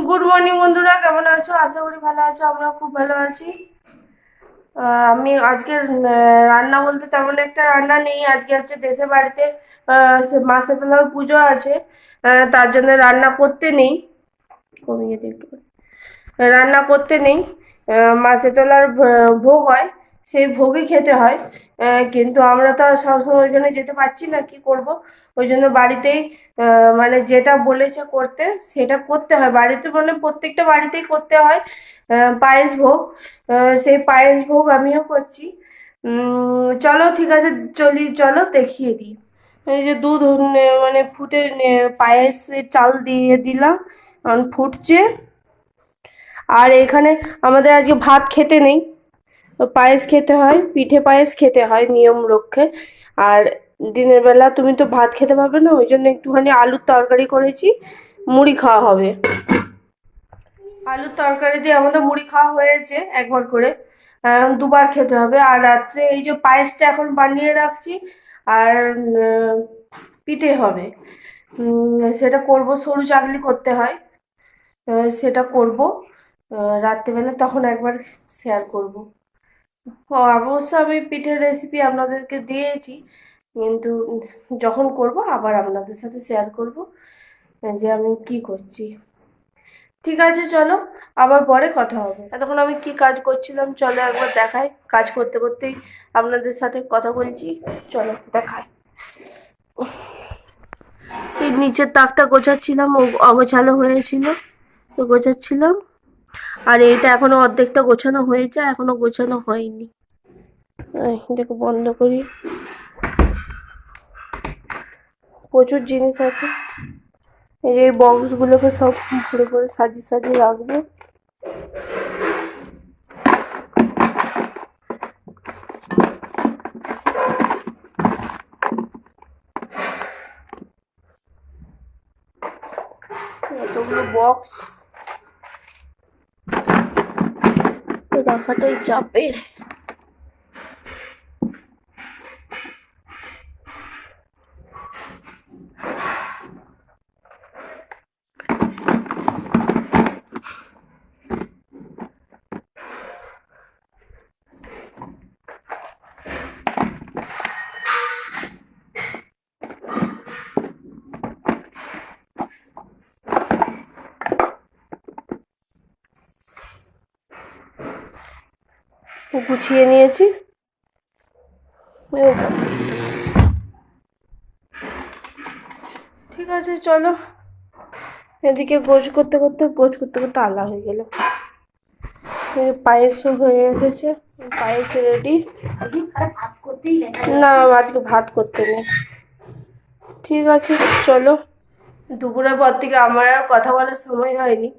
Good morning বন্ধুরা, কেমন আছো? আশা করি ভালো আছো। আমরা খুব ভালো আছি। আমি আজকে রান্না বলতে তেমন একটা রান্না নেই। আজকে হচ্ছে দেশের বাড়িতে মা শীতলার পুজো আছে। তার জন্য রান্না করতে নেই। কমিয়ে দিই একটু। রান্না করতে নেই। মা শীতলার ভোগ হয়, সেই ভোগই খেতে হয়। কিন্তু আমরা তো আর সবসময় ওই জন্য যেতে পারছি না, কি করব। ওই জন্য বাড়িতেই মানে যেটা বলেছে করতে সেটা করতে হয় বাড়িতে, মানে প্রত্যেকটা বাড়িতেই করতে হয়। পায়েস ভোগ, সেই পায়েস ভোগ আমিও করছি। চলো ঠিক আছে, চলো দেখিয়ে দিই। এই যে দুধ মানে ফুটে পায়েসের চাল দিয়ে দিলাম, এখন ফুটছে। আর এখানে আমাদের আজকে ভাত খেতে নেই, পায়েস খেতে হয়, পিঠে পায়েস খেতে হয় নিয়ম রক্ষে। আর দিনের বেলা তুমি তো ভাত খেতে পারবে না, ওই জন্য একটুখানি আলুর তরকারি করেছি, মুড়ি খাওয়া হবে। আলুর তরকারি দিয়ে আমাদের মুড়ি খাওয়া হয়েছে একবার করে। দুবার খেতে হবে। আর রাত্রে এই যে পায়েসটা এখন বানিয়ে রাখছি। আর আহ, পিঠে হবে। সেটা করব, সরু চাকলি করতে হয়। সেটা করব রাত্রেবেলা, তখন একবার শেয়ার করব। ও, অবশ্য আমি পিঠের রেসিপি আপনাদেরকে দিয়েছি, কিন্তু যখন করব আবার আপনাদের সাথে শেয়ার করব যে আমি কি করছি। ঠিক আছে, চলো আবার পরে কথা হবে। এতক্ষণ আমি কি কাজ করছিলাম চলো একবার দেখাই। কাজ করতে করতেই আপনাদের সাথে কথা বলছি, চলো দেখাই। এই নিচের তাকটা গোছাচ্ছিলাম, অগোছালো হয়েছিল, তো গোছাচ্ছিলাম। আর এইটা এখনো অর্ধেকটা গোছানো হয়েছে, এখনো গোছানো হয়নি। এটাকে বন্ধ করি। প্রচুর জিনিস আছে। এই যে বক্স গুলোকে সব ঘুরে ঘুরে সাজিয়ে সাজিয়ে রাখবো। এতগুলো বক্স রাখাটাই চাপের। গুছিয়ে নিয়েছি। ঠিক আছে, চলো। এদিকে গোছ করতে করতে আলা হয়ে গেল। পায়েসও হয়ে এসেছে, পায়েস রেডি। না, আজকে ভাত করতে নেই। ঠিক আছে, চলো। দুপুরের পর থেকে আমার আর কথা বলার সময় হয়নি।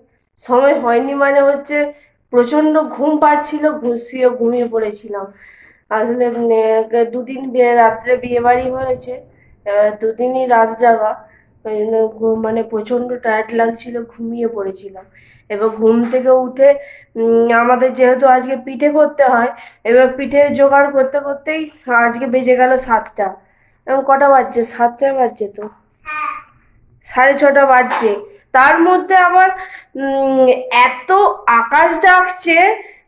সময় হয়নি মানে হচ্ছে প্রচন্ড ঘুম পাচ্ছিল, শুয়ে ঘুমিয়ে পড়েছিলাম। আসলে দুদিন রাত্রে বিয়ে বাড়ি হয়েছে, দুদিনই রাত জাগা। ওই জন্য মানে প্রচন্ড টায়ার্ড লাগছিল, ঘুমিয়ে পড়েছিলাম। এবার ঘুম থেকে উঠে আমাদের যেহেতু আজকে পিঠে করতে হয়, এবার পিঠে জোগাড় করতে করতেই আজকে বেজে গেল 7টা। এখন কটা বাজছে? 7টা বাজছে তো, 6:30 বাজছে। তার মধ্যে আবার উম এত আকাশ ডাকছে,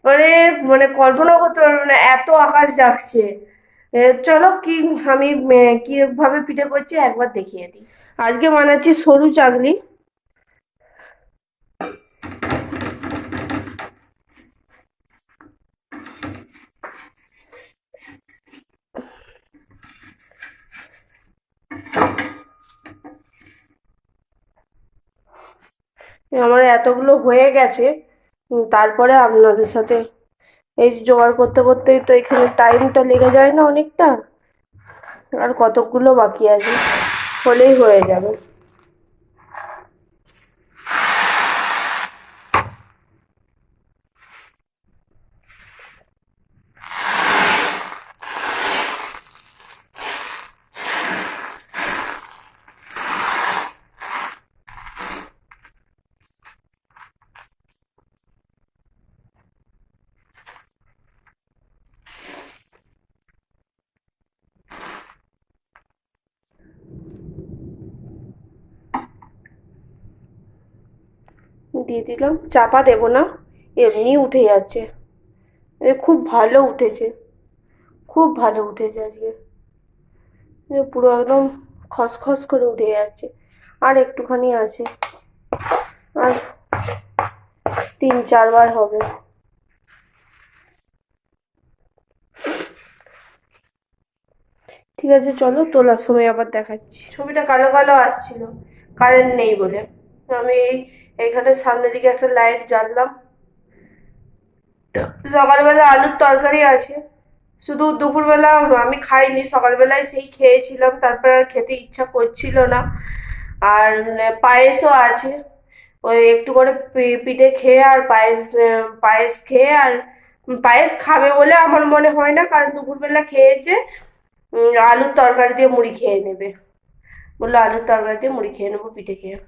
মানে মানে কল্পনা করতে পারবে না, এত আকাশ ডাকছে। চলো কি, আমি কিভাবে পিঠে করছি একবার দেখিয়ে দিই। আজকে বানাচ্ছি সরু চাগলি। আমার এতগুলো হয়ে গেছে। তারপরে আপনাদের সাথে এই জোগাড় করতে করতেই তো এখানে টাইমটা লেগে যায় না অনেকটা। আর কতগুলো বাকি আছে, হলেই হয়ে যাবে। দিয়ে দিলাম, চাপা দেবো না, এমনি উঠে যাচ্ছে। খুব ভালো উঠেছে, খুব ভালো উঠেছে আজকে, পুরো একদম খসখস করে উঠে যাচ্ছে। আর একটুখানি আছে, আর 3-4 বার হবে। ঠিক আছে, চলো তোলার সময় আবার দেখাচ্ছি। ছবিটা কালো কালো আসছিল, কারেন্ট নেই বলে। আমি এইখানে সামনের দিকে একটা লাইট জ্বাললাম। সকালবেলা আলুর তরকারি আছে, শুধু দুপুরবেলা আমি খাইনি, সকালবেলায় সেই খেয়েছিলাম, তারপর আর খেতে ইচ্ছা করছিল না। আর পায়েসও আছে, ওই একটু করে পিঠে খেয়ে আর পায়েস খেয়ে, আর পায়েস খাবে বলে আমার মনে হয় না, কারণ দুপুরবেলা খেয়েছে। আলুর তরকারি দিয়ে মুড়ি খেয়ে নেবে, বললো আলুর তরকারি দিয়ে মুড়ি খেয়ে নেবো পিঠে খেয়ে।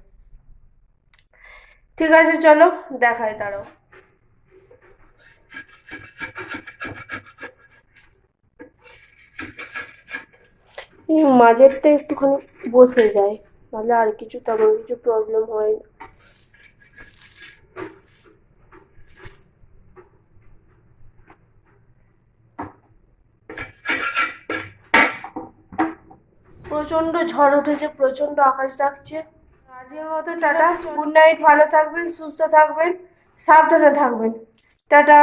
ঠিক আছে, চলো দেখায় তারাও। এই মাঝেরটা একটুখানি বসে যায়, তাহলে আর কিছু তেমন কিছু প্রবলেম হয় না। প্রচন্ড ঝড় উঠেছে, প্রচন্ড আকাশ ডাকছে। আজকের মতো টাটা, গুড নাইট, ভালো থাকবেন, সুস্থ থাকবেন, সাবধানে থাকবেন, টাটা।